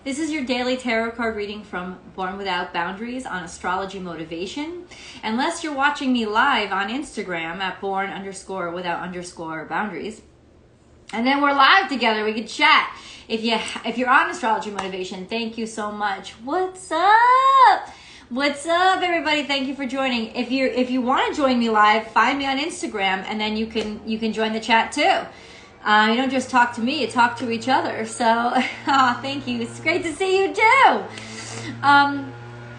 This is your daily tarot card reading from Born Without Boundaries on astrology motivation. Unless you're watching me live on Instagram at born_without_boundaries. And then we're live together. We can chat. If you're on astrology motivation, thank you so much. What's up? What's up, everybody? Thank you for joining. If you want to join me live, find me on Instagram, and then you can join the chat too. You don't just talk to me; you talk to each other. So, thank you. It's great to see you too.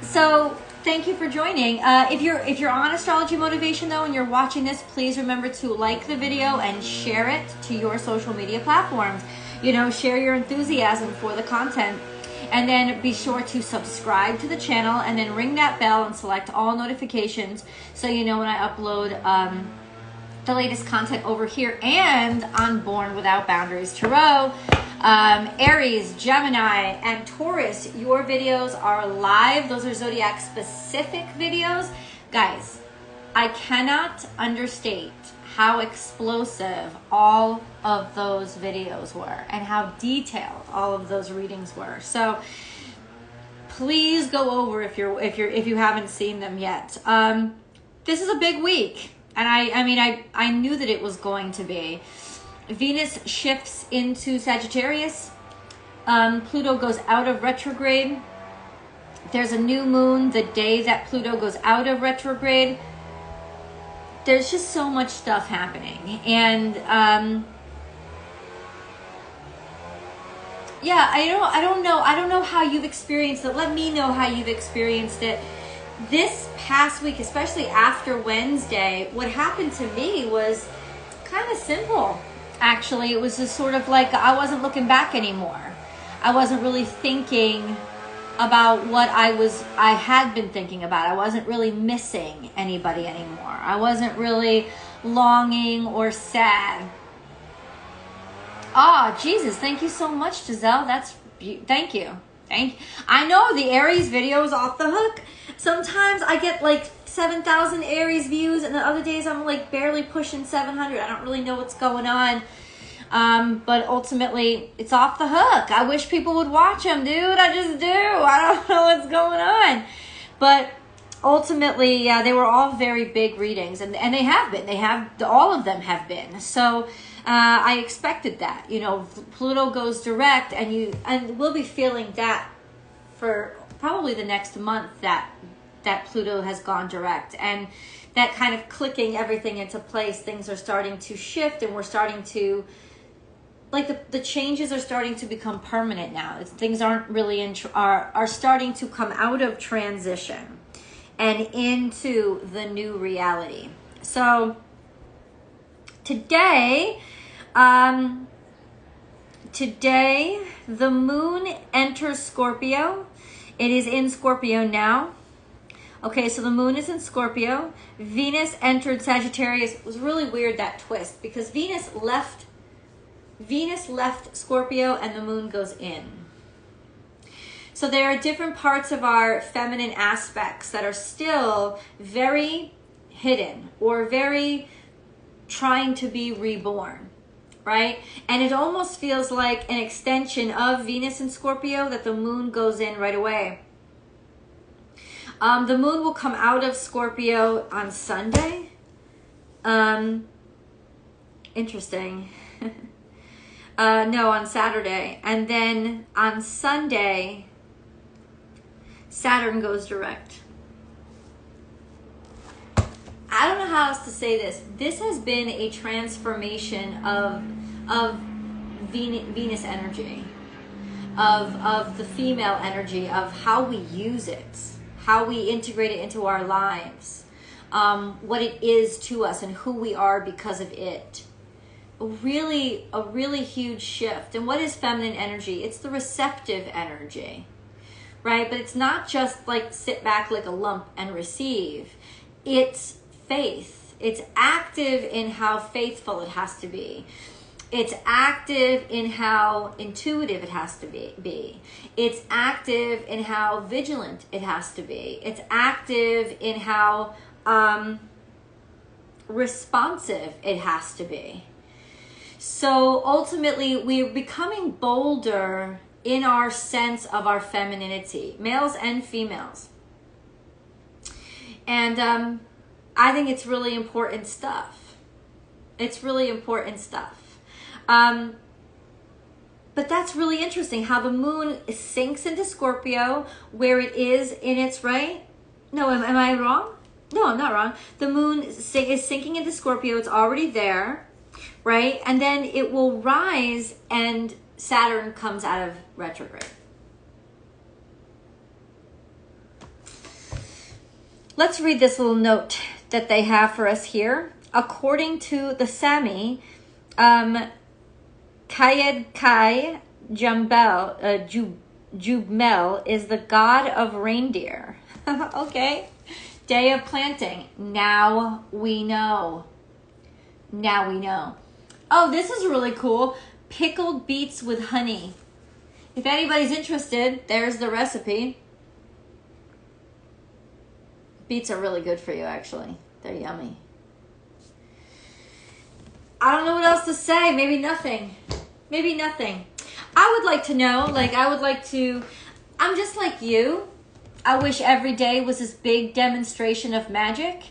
So thank you for joining. If you're on astrology motivation though, and you're watching this, please remember to like the video and share it to your social media platforms. You know, share your enthusiasm for the content. And then be sure to subscribe to the channel and then ring that bell and select all notifications so you know when I upload the latest content over here and on Born Without Boundaries Tarot. Aries, Gemini, and Taurus, your videos are live. Those are zodiac specific videos. Guys, I cannot understate how explosive all of those videos were and how detailed all of those readings were. So please go over if you haven't seen them yet. This is a big week, and I knew that it was going to be. Venus shifts into Sagittarius. Pluto goes out of retrograde. There's a new moon the day that Pluto goes out of retrograde. There's just so much stuff happening, and yeah, I don't know how you've experienced it. Let me know how you've experienced it this past week, especially after Wednesday. What happened to me was kind of simple, actually. It was just sort of like I wasn't looking back anymore. I wasn't really thinking about what I had been thinking about. I wasn't really missing anybody anymore. I wasn't really longing or sad. Jesus, thank you so much, Giselle. Thank you. I know the Aries video is off the hook. Sometimes I get like 7,000 Aries views, and the other days I'm like barely pushing 700. I don't really know what's going on. But ultimately, it's off the hook. I wish people would watch them, dude. I just do. I don't know what's going on. But ultimately, yeah, they were all very big readings, and they have been. All of them have been. So I expected that. You know, Pluto goes direct, and we'll be feeling that for probably the next month that Pluto has gone direct, and that kind of clicking everything into place. Things are starting to shift, and we're starting to. Like the changes are starting to become permanent now. Things aren't really are starting to come out of transition and into the new reality. So today the moon enters Scorpio. It is in Scorpio now. Okay, so the moon is in Scorpio. Venus entered Sagittarius. It was really weird, that twist, because Venus left Scorpio and the moon goes in. So there are different parts of our feminine aspects that are still very hidden or very trying to be reborn, right? And it almost feels like an extension of Venus in Scorpio that the moon goes in right away. The moon will come out of Scorpio on Sunday. Interesting. No, on Saturday. And then on Sunday, Saturn goes direct. I don't know how else to say this. This has been a transformation of Venus energy, of the female energy, of how we use it, how we integrate it into our lives, what it is to us and who we are because of it. A really huge shift. And what is feminine energy? It's the receptive energy, right? But it's not just like sit back like a lump and receive. It's faith. It's active in how faithful it has to be. It's active in how intuitive it has to be. It's active in how vigilant it has to be. It's active in how responsive it has to be. So ultimately, we're becoming bolder in our sense of our femininity, males and females. And I think it's really important stuff. It's really important stuff. But that's really interesting how the moon sinks into Scorpio, where it is in its right. No, am I wrong? No, I'm not wrong. The moon is sinking into Scorpio. It's already there, right? And then it will rise and Saturn comes out of retrograde. Let's read this little note that they have for us here. According to the Sami, Kayed Kai Jubmel is the god of reindeer. Okay. Day of planting. Now we know. Now we know. Oh, this is really cool. Pickled beets with honey. If anybody's interested, there's the recipe. Beets are really good for you, actually. They're yummy. I don't know what else to say. Maybe nothing. Maybe nothing. I would like to know, I'm just like you. I wish every day was this big demonstration of magic,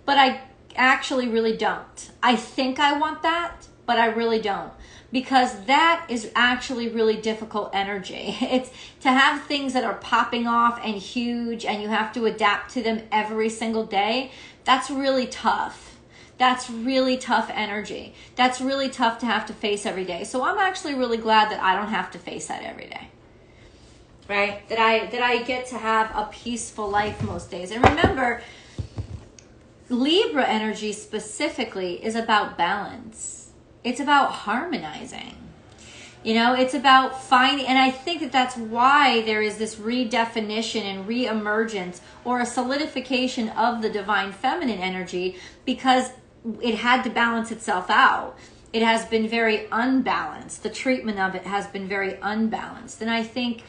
but I actually really don't. I think I want that, but I really don't. Because that is actually really difficult energy. It's to have things that are popping off and huge and you have to adapt to them every single day. That's really tough. That's really tough energy. That's really tough to have to face every day. So I'm actually really glad that I don't have to face that every day. Right? That I get to have a peaceful life most days. And remember, Libra energy specifically is about balance. It's about harmonizing. You know, it's about finding, and I think that that's why there is this redefinition and reemergence or a solidification of the divine feminine energy, because it had to balance itself out. It has been very unbalanced. The treatment of it has been very unbalanced. And I think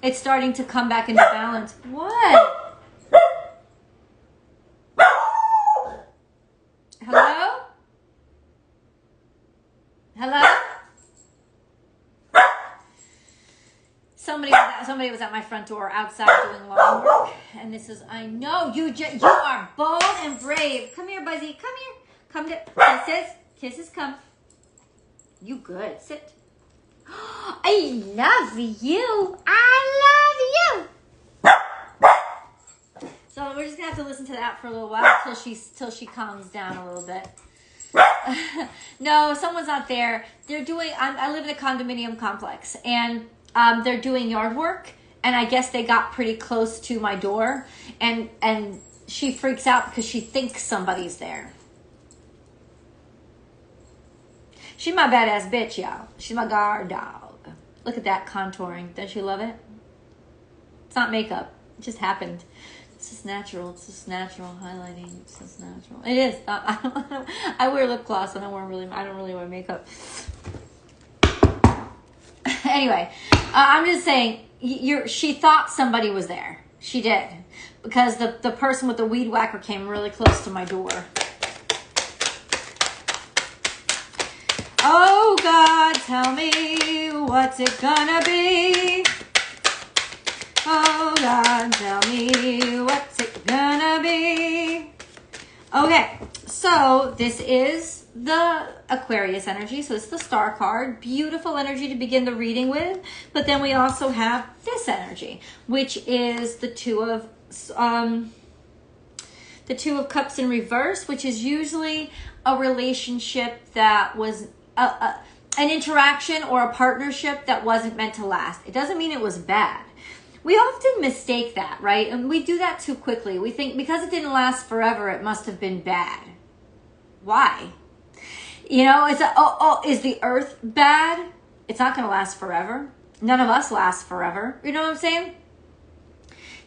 it's starting to come back into balance. What? Hello? Hello? Somebody was at my front door outside doing lawn work, and this is, I know, you are bold and brave. Come here, Buzzy, come here. Come to, kisses, come. You good, sit. I love you. So we're just gonna have to listen to that for a little while till she calms down a little bit. No, someone's not there. They're doing, I live in a condominium complex, and they're doing yard work, and I guess they got pretty close to my door, and she freaks out because she thinks somebody's there. She's my badass bitch, y'all. She's my guard dog. Look at that contouring. Don't you love it? It's not makeup. It just happened. It's just natural. It's just natural highlighting. It's just natural. It is. I wear lip gloss and I don't really wear makeup. Anyway, I'm just saying, she thought somebody was there. She did. Because the person with the weed whacker came really close to my door. Oh God, tell me, what's it gonna be? Oh God, tell me, what's it gonna be? Okay, so this is the Aquarius energy. So it's the star card. Beautiful energy to begin the reading with. But then we also have this energy, which is the Two of Cups in reverse, which is usually a relationship that was an interaction or a partnership that wasn't meant to last. It doesn't mean it was bad. We often mistake that, right? And we do that too quickly. We think because it didn't last forever, it must have been bad. Why? You know, is the earth bad? It's not going to last forever. None of us last forever. You know what I'm saying?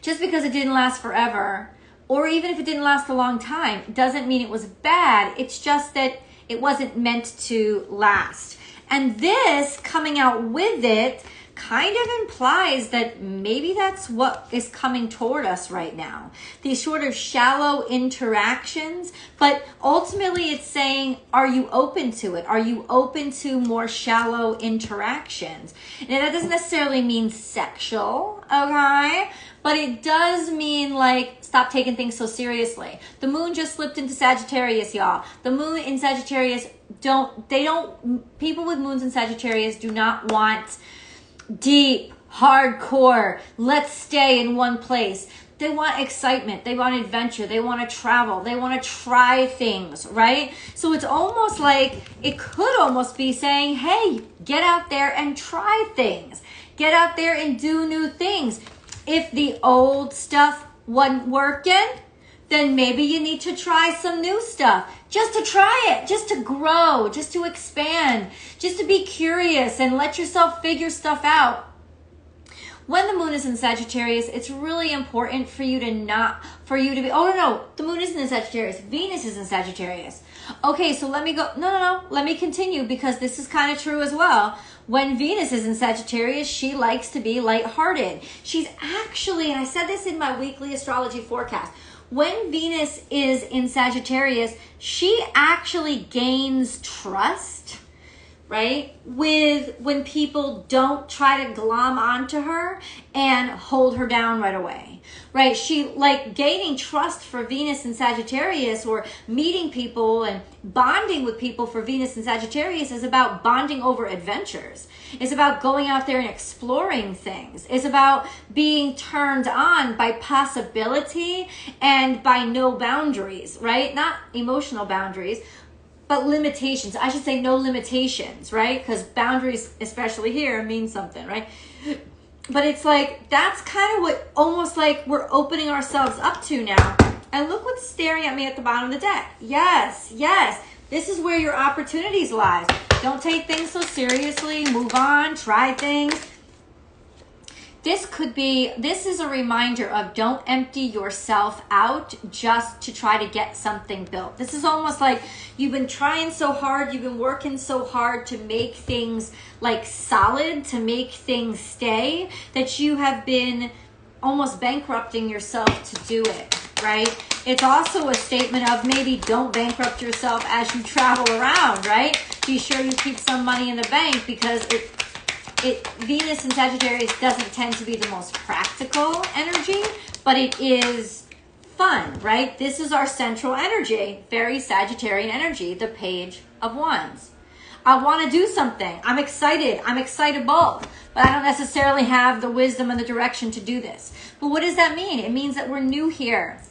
Just because it didn't last forever, or even if it didn't last a long time, doesn't mean it was bad. It's just that it wasn't meant to last. And this coming out with it kind of implies that maybe that's what is coming toward us right now. These sort of shallow interactions, but ultimately it's saying, are you open to it? Are you open to more shallow interactions? And that doesn't necessarily mean sexual, okay? But it does mean like, stop taking things so seriously. The moon just slipped into Sagittarius, y'all. The moon in Sagittarius people with moons in Sagittarius do not want deep, hardcore, let's stay in one place. They want excitement. They want adventure. They want to travel. They want to try things, right? So it's almost like, it could almost be saying, hey, get out there and try things. Get out there and do new things. If the old stuff wasn't working, then maybe you need to try some new stuff. Just to try it, just to grow, just to expand, just to be curious and let yourself figure stuff out. When the moon is in Sagittarius, it's really important for you to be, oh no, the moon isn't in Sagittarius. Venus is in Sagittarius. Okay, so let me go, no, let me continue because this is kind of true as well. When Venus is in Sagittarius, she likes to be lighthearted. She's actually, and I said this in my weekly astrology forecast, when Venus is in Sagittarius, she actually gains trust, right? When people don't try to glom onto her and hold her down right away, right? She like gaining trust for Venus and Sagittarius, or meeting people and bonding with people for Venus and Sagittarius is about bonding over adventures. It's about going out there and exploring things. It's about being turned on by possibility and by no boundaries, right? Not emotional boundaries, but limitations. I should say no limitations, right? Because boundaries, especially here, mean something, right? But it's like, that's kind of what almost like we're opening ourselves up to now. And look what's staring at me at the bottom of the deck. Yes, yes. This is where your opportunities lie. Don't take things so seriously. Move on. Try things. This is a reminder of don't empty yourself out just to try to get something built. This is almost like you've been trying so hard, you've been working so hard to make things like solid, to make things stay, that you have been almost bankrupting yourself to do it, right? It's also a statement of maybe don't bankrupt yourself as you travel around, right? Be sure you keep some money in the bank, because Venus in Sagittarius doesn't tend to be the most practical energy, but it is fun, right? This is our central energy, very Sagittarian energy, the Page of Wands. I want to do something. I'm excited. I'm excitable, but I don't necessarily have the wisdom and the direction to do this. But what does that mean? It means that we're new here.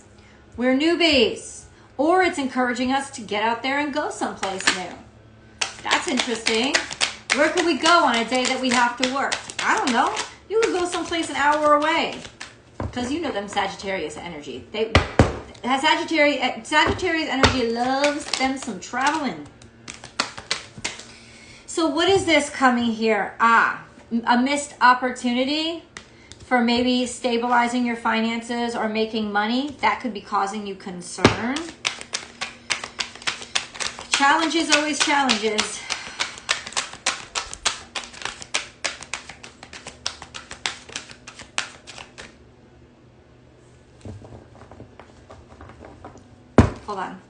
We're newbies. Or it's encouraging us to get out there and go someplace new. That's interesting. Where could we go on a day that we have to work? I don't know. You could go someplace an hour away. Because you know them Sagittarius energy. Sagittarius energy loves them some traveling. So what is this coming here? A missed opportunity for maybe stabilizing your finances or making money. That could be causing you concern. Challenges, always challenges. Hold on.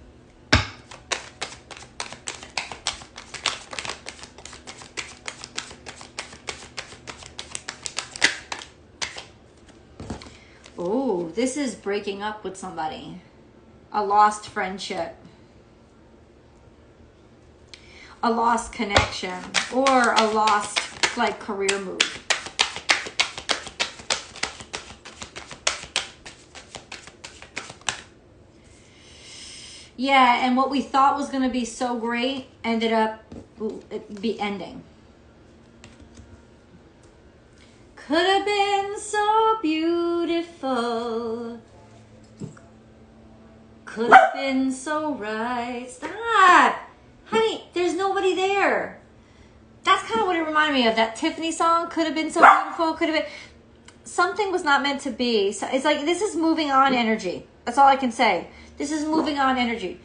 Oh, this is breaking up with somebody. A lost friendship. A lost connection. Or a lost, like, career move. Yeah, and what we thought was going to be so great ended up be ending. Could have been so beautiful. Could have been so right. Stop! Honey, there's nobody there. That's kind of what it reminded me of. That Tiffany song, could have been so beautiful. Could have been... Something was not meant to be. So it's like, this is moving on energy. That's all I can say. This is moving on energy.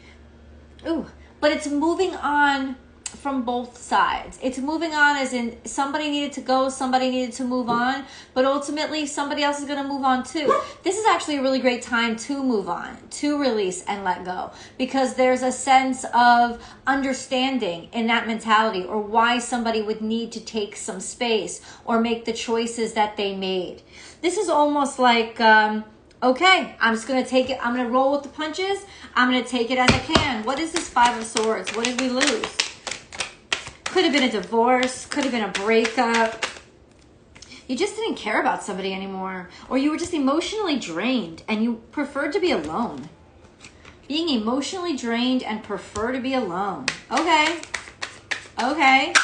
Ooh, but it's moving on from both sides. It's moving on as in somebody needed to go, somebody needed to move on, but ultimately somebody else is going to move on too. This is actually a really great time to move on, to release and let go, because there's a sense of understanding in that mentality, or why somebody would need to take some space or make the choices that they made. This is almost like, okay, I'm just going to take it. I'm going to roll with the punches. I'm going to take it as I can. What is this Five of Swords? What did we lose? Could have been a divorce. Could have been a breakup. You just didn't care about somebody anymore. Or you were just emotionally drained and you preferred to be alone. Being emotionally drained and prefer to be alone. Okay. Okay.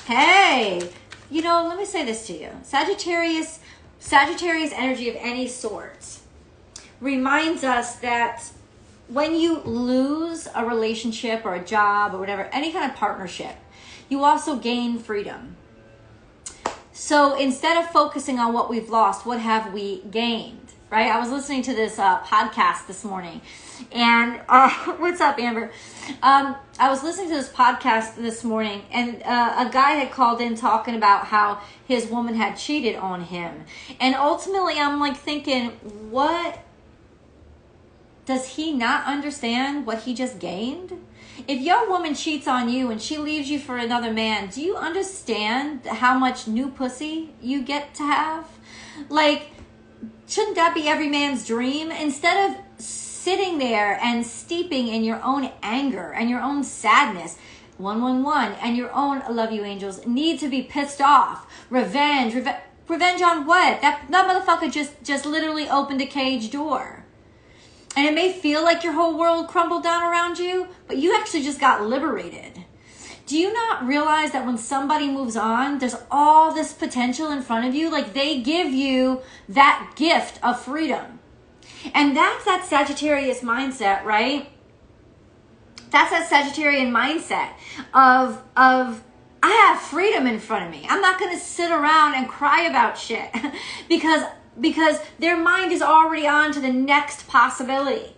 Hey. You know, let me say this to you. Sagittarius energy of any sorts reminds us that when you lose a relationship or a job or whatever, any kind of partnership, you also gain freedom. So instead of focusing on what we've lost, what have we gained, right? I was listening to this podcast this morning, and what's up, Amber? I was listening to this podcast this morning, and a guy had called in talking about how his woman had cheated on him. And ultimately, I'm like thinking, what? Does he not understand what he just gained? If your woman cheats on you and she leaves you for another man, do you understand how much new pussy you get to have? Like, shouldn't that be every man's dream? Instead of sitting there and steeping in your own anger and your own sadness, 111, and your own, I love you angels, need to be pissed off. Revenge on what? That motherfucker just literally opened a cage door. And it may feel like your whole world crumbled down around you, but you actually just got liberated. Do you not realize that when somebody moves on, there's all this potential in front of you? Like, they give you that gift of freedom. And that's that Sagittarius mindset, right? That's that Sagittarian mindset of I have freedom in front of me. I'm not going to sit around and cry about shit because their mind is already on to the next possibility.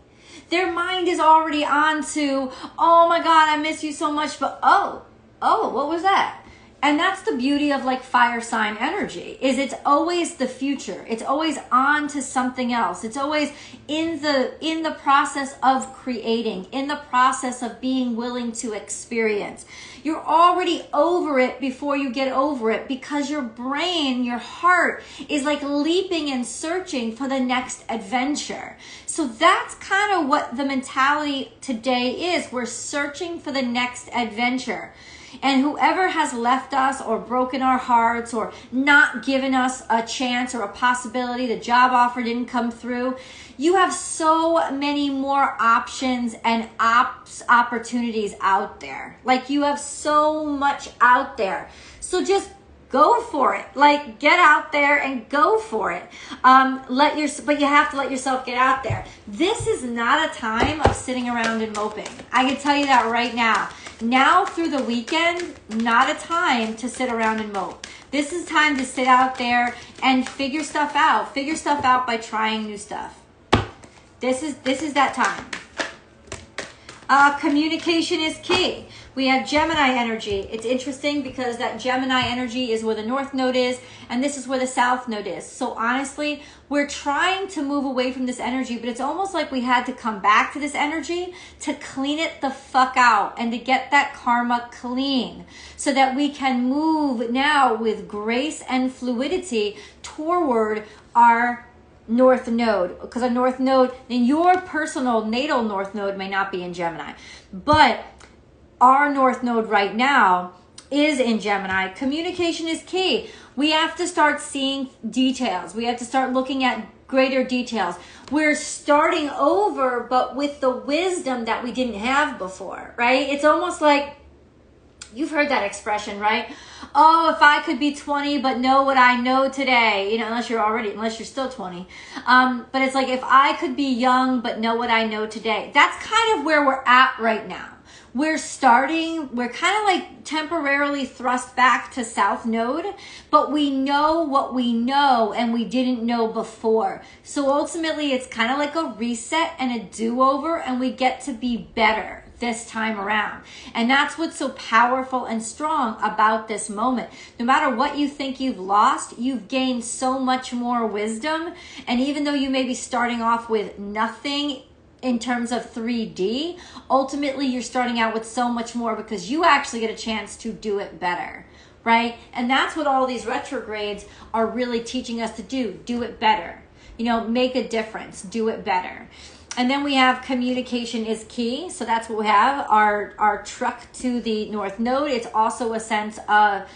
Their mind is already on to, oh my God, I miss you so much, but oh, what was that? And that's the beauty of like fire sign energy, is it's always the future. It's always on to something else. It's always in the process of creating, in the process of being willing to experience. You're already over it before you get over it, because your brain, your heart is like leaping and searching for the next adventure. So that's kind of what the mentality today is. We're searching for the next adventure. And whoever has left us or broken our hearts or not given us a chance or a possibility, the job offer didn't come through, you have so many more options and opportunities out there. Like, you have so much out there. So just go for it. Like, get out there and go for it. But you have to let yourself get out there. This is not a time of sitting around and moping. I can tell you that right now. Now through the weekend, not a time to sit around and mope. This is time to sit out there and figure stuff out. Figure stuff out by trying new stuff. This is that time. Communication is key. We have Gemini energy. It's interesting because that Gemini energy is where the North Node is, and this is where the South Node is. So honestly, we're trying to move away from this energy, but it's almost like we had to come back to this energy to clean it the fuck out and to get that karma clean so that we can move now with grace and fluidity toward our North Node. Because a North Node, in your personal natal North Node may not be in Gemini, but our North Node right now is in Gemini. Communication is key. We have to start seeing details. We have to start looking at greater details. We're starting over, but with the wisdom that we didn't have before, right? It's almost like, you've heard that expression, right? Oh, if I could be 20 but know what I know today, you know, unless you're still 20. But it's like, if I could be young but know what I know today. That's kind of where we're at right now. We're kind of like temporarily thrust back to South Node, but we know what we know and we didn't know before. So ultimately, it's kind of like a reset and a do-over, and we get to be better this time around. And that's what's so powerful and strong about this moment. No matter what you think you've lost, you've gained so much more wisdom. And even though you may be starting off with nothing in terms of 3D, ultimately you're starting out with so much more because you actually get a chance to do it better, right? And that's what all these retrogrades are really teaching us to do. Do it better. You know, make a difference. Do it better. And then we have communication is key. So that's what we have. Our truck to the North Node. It's also a sense of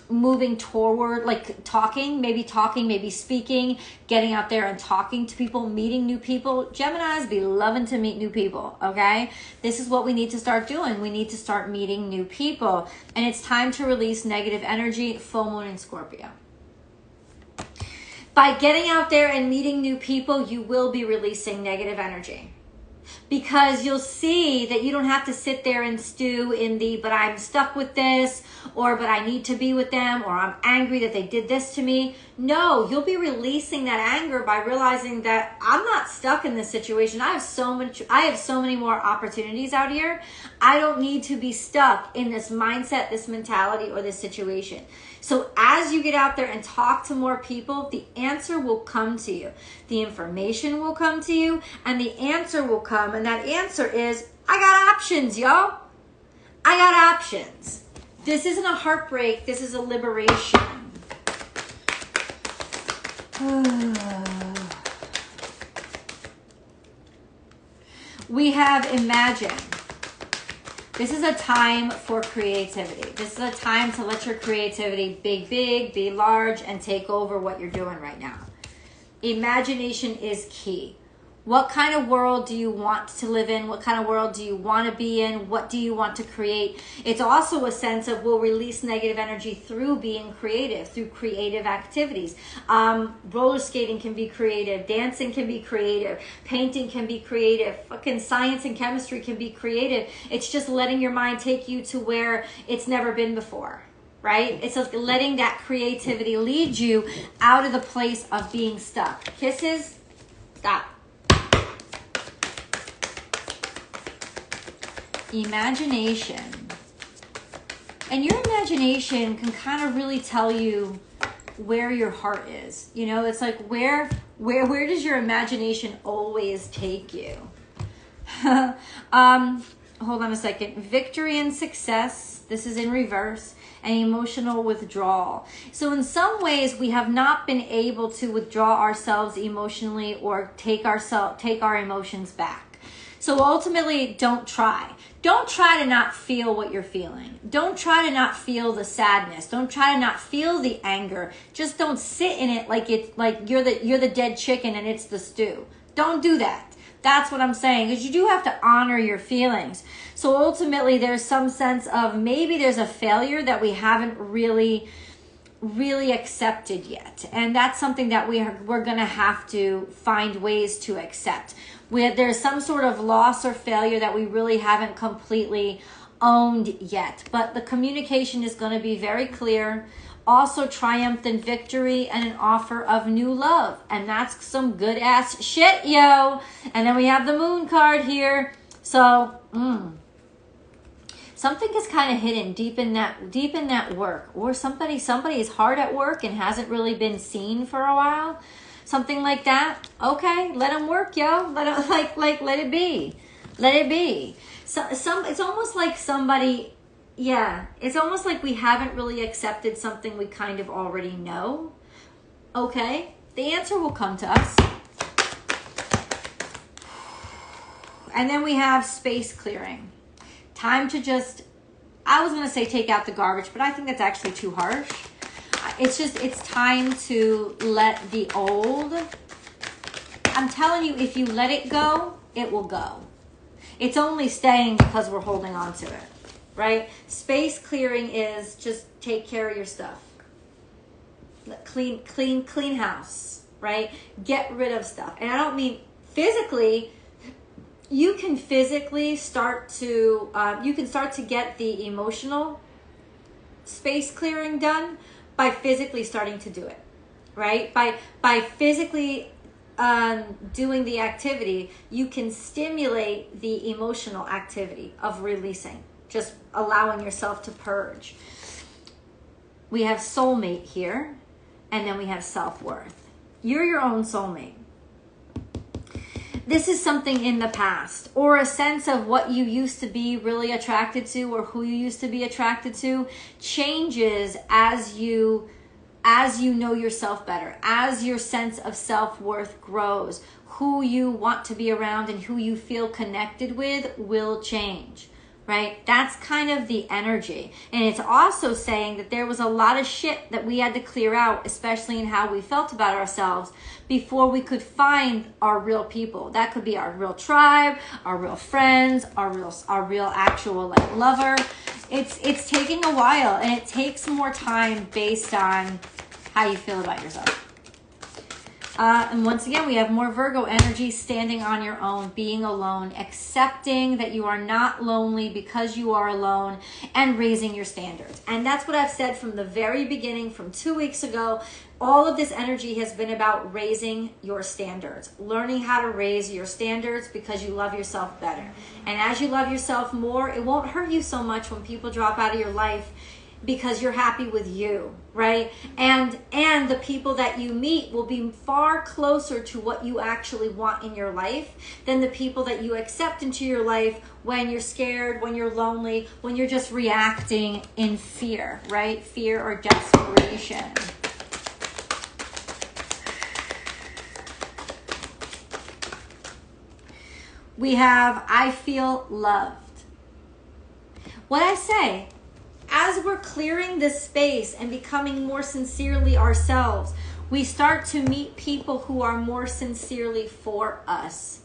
moving toward, like talking, maybe speaking, getting out there and talking to people, meeting new people. Geminis be loving to meet new people, okay? This is what we need to start doing. We need to start meeting new people. And it's time to release negative energy, full moon in Scorpio. By getting out there and meeting new people, you will be releasing negative energy. Because you'll see that you don't have to sit there and stew in the, but I'm stuck with this, or but I need to be with them, or I'm angry that they did this to me. No, you'll be releasing that anger by realizing that I'm not stuck in this situation. I have so many more opportunities out here. I don't need to be stuck in this mindset, this mentality, or this situation. So as you get out there and talk to more people, the answer will come to you. The information will come to you, and the answer will come. And that answer is, I got options, yo. I got options. This isn't a heartbreak. This is a liberation. We have imagine. This is a time for creativity. This is a time to let your creativity be large, and take over what you're doing right now. Imagination is key. What kind of world do you want to live in? What kind of world do you want to be in? What do you want to create? It's also a sense of we'll release negative energy through being creative, through creative activities. Roller skating can be creative. Dancing can be creative. Painting can be creative. Fucking science and chemistry can be creative. It's just letting your mind take you to where it's never been before. Right? It's like letting that creativity lead you out of the place of being stuck. Kisses, stop. Imagination. And your imagination can kind of really tell you where your heart is. You know, it's like where does your imagination always take you? Hold on a second. Victory and success. This is in reverse. And emotional withdrawal. So in some ways we have not been able to withdraw ourselves emotionally or take our emotions back. So ultimately, don't try. Don't try to not feel what you're feeling. Don't try to not feel the sadness. Don't try to not feel the anger. Just don't sit in it like it's like you're the dead chicken and it's the stew. Don't do that. That's what I'm saying, because you do have to honor your feelings. So ultimately, there's some sense of maybe there's a failure that we haven't really accepted yet. And that's something that we're going to have to find ways to accept. There's some sort of loss or failure that we really haven't completely owned yet. But the communication is going to be very clear. Also triumph and victory and an offer of new love. And that's some good ass shit, yo. And then we have the moon card here. So, something is kind of hidden deep in that work. Or somebody is hard at work and hasn't really been seen for a while. Something like that. Okay, let them work, yo. Let it be. Let it be. It's almost like somebody. Yeah, it's almost like we haven't really accepted something we kind of already know. Okay, the answer will come to us. And then we have space clearing. Time to just, I was going to say take out the garbage, but I think that's actually too harsh. It's time to let the old, I'm telling you, if you let it go, it will go. It's only staying because we're holding on to it. Right? Space clearing is just take care of your stuff. Clean house, right? Get rid of stuff. And I don't mean physically. You can physically start to get the emotional space clearing done by physically starting to do it, right? By physically doing the activity, you can stimulate the emotional activity of releasing, just allowing yourself to purge. We have soulmate here, and then we have self-worth. You're your own soulmate. This is something in the past, or a sense of what you used to be really attracted to, or who you used to be attracted to, changes as you know yourself better, as your sense of self-worth grows. Who you want to be around and who you feel connected with will change, right? That's kind of the energy. And it's also saying that there was a lot of shit that we had to clear out, especially in how we felt about ourselves, before we could find our real people. That could be our real tribe, our real friends, our real actual like lover. It's taking a while, and it takes more time based on how you feel about yourself. And once again, we have more Virgo energy, standing on your own, being alone, accepting that you are not lonely because you are alone, and raising your standards. And that's what I've said from the very beginning, from 2 weeks ago. All of this energy has been about raising your standards, learning how to raise your standards because you love yourself better. And as you love yourself more, it won't hurt you so much when people drop out of your life, because you're happy with you, right? And the people that you meet will be far closer to what you actually want in your life than the people that you accept into your life when you're scared, when you're lonely, when you're just reacting in fear, right? Fear or desperation. We have, I feel loved. What I say, as we're clearing this space and becoming more sincerely ourselves, we start to meet people who are more sincerely for us.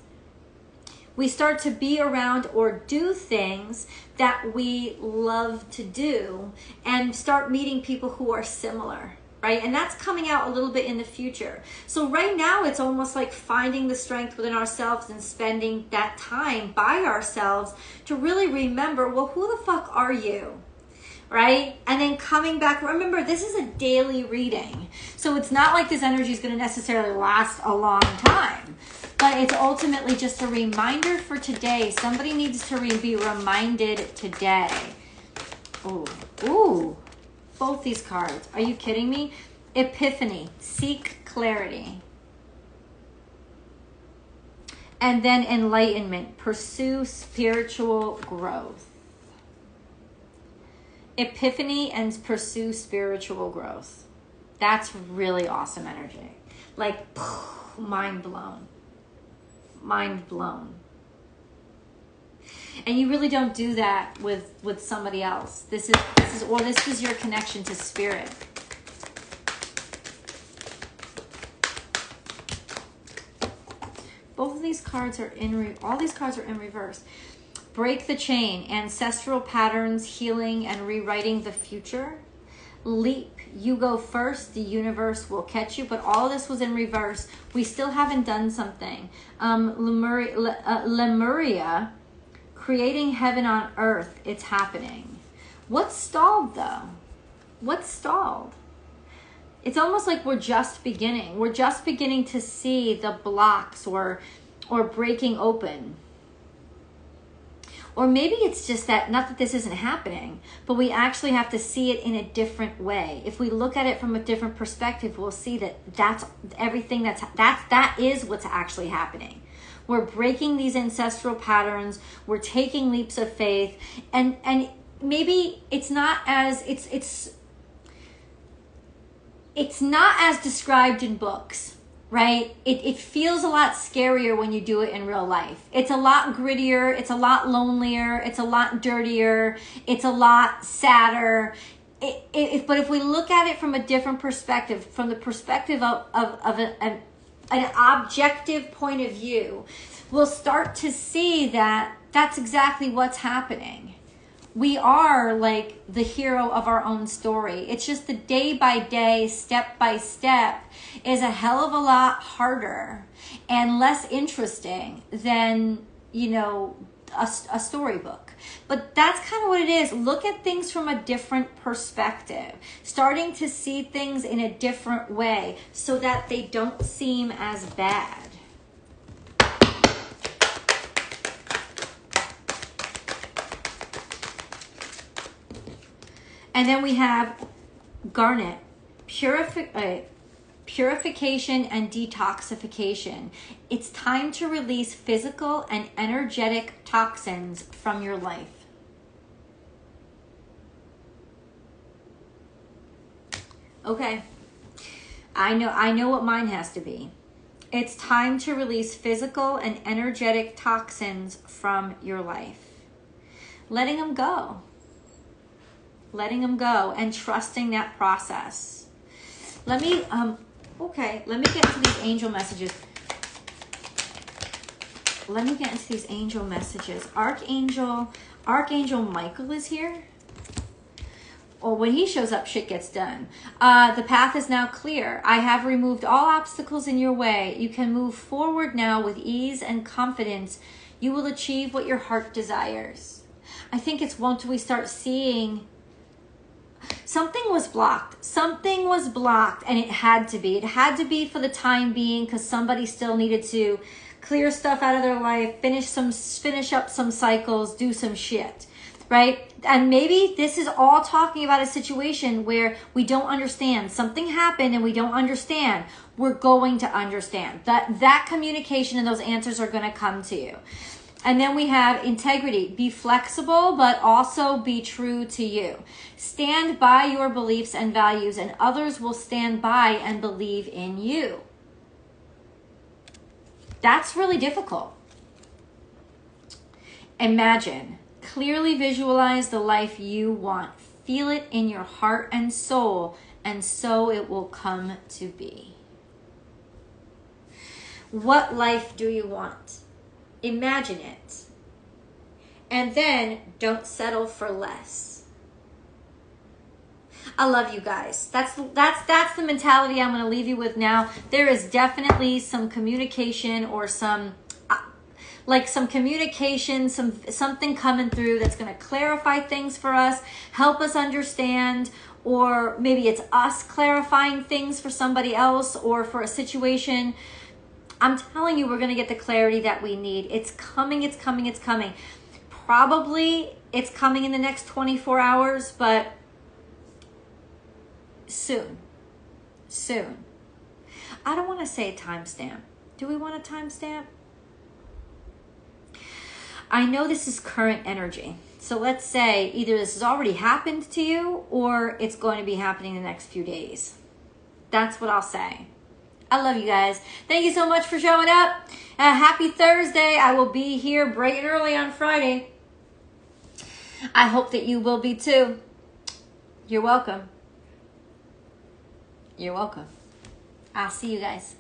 We start to be around or do things that we love to do, and start meeting people who are similar, right? And that's coming out a little bit in the future. So right now, it's almost like finding the strength within ourselves and spending that time by ourselves to really remember, well, who the fuck are you? Right? And then coming back, remember, this is a daily reading. So it's not like this energy is going to necessarily last a long time, but it's ultimately just a reminder for today. Somebody needs to be reminded today. Ooh, both these cards. Are you kidding me? Epiphany, seek clarity. And then enlightenment, pursue spiritual growth. Epiphany and pursue spiritual growth. That's really awesome energy. Like, mind blown. Mind blown. And you really don't do that with somebody else. This is your connection to spirit. Both of these cards are all these cards are in reverse. Break the chain, ancestral patterns, healing, and rewriting the future. Leap, you go first, the universe will catch you. But all this was in reverse. We still haven't done something. Lemuria, creating heaven on earth, it's happening. What's stalled though? What's stalled? It's almost like we're just beginning. We're just beginning to see the blocks or breaking open. Or maybe it's just that, not that this isn't happening, but we actually have to see it in a different way. If we look at it from a different perspective, we'll see that that's everything that is what's actually happening. We're breaking these ancestral patterns. We're taking leaps of faith, and maybe it's not as it's not as described in books. Right? It feels a lot scarier when you do it in real life. It's a lot grittier. It's a lot lonelier. It's a lot dirtier. It's a lot sadder. But if we look at it from a different perspective, from the perspective of an objective point of view, we'll start to see that that's exactly what's happening. We are like the hero of our own story. It's just the day by day, step by step is a hell of a lot harder and less interesting than, a storybook. But that's kind of what it is. Look at things from a different perspective, starting to see things in a different way so that they don't seem as bad. And then we have garnet, purification and detoxification. It's time to release physical and energetic toxins from your life. Okay, I know what mine has to be. It's time to release physical and energetic toxins from your life. Letting them go. Letting them go and trusting that process. Let me get into these angel messages. Archangel Michael is here. Well, when he shows up, shit gets done. The path is now clear. I have removed all obstacles in your way. You can move forward now with ease and confidence. You will achieve what your heart desires. I think it's once we start seeing something was blocked. Something was blocked, and it had to be. It had to be for the time being because somebody still needed to clear stuff out of their life, finish up some cycles, do some shit, right? And maybe this is all talking about a situation where we don't understand. Something happened and we don't understand. We're going to understand. That communication and those answers are going to come to you. And then we have integrity. Be flexible, but also be true to you. Stand by your beliefs and values, and others will stand by and believe in you. That's really difficult. Imagine. Clearly visualize the life you want. Feel it in your heart and soul, and so it will come to be. What life do you want? Imagine it. And then don't settle for less. I love you guys. That's the mentality I'm going to leave you with now. There is definitely some communication or something coming through that's going to clarify things for us, help us understand, or maybe it's us clarifying things for somebody else or for a situation. I'm telling you, we're going to get the clarity that we need. It's coming, it's coming, it's coming. Probably it's coming in the next 24 hours, but soon. I don't want to say a timestamp. Do we want a timestamp? I know this is current energy. So let's say either this has already happened to you or it's going to be happening in the next few days. That's what I'll say. I love you guys. Thank you so much for showing up. Happy Thursday. I will be here bright and early on Friday. I hope that you will be too. You're welcome. You're welcome. I'll see you guys.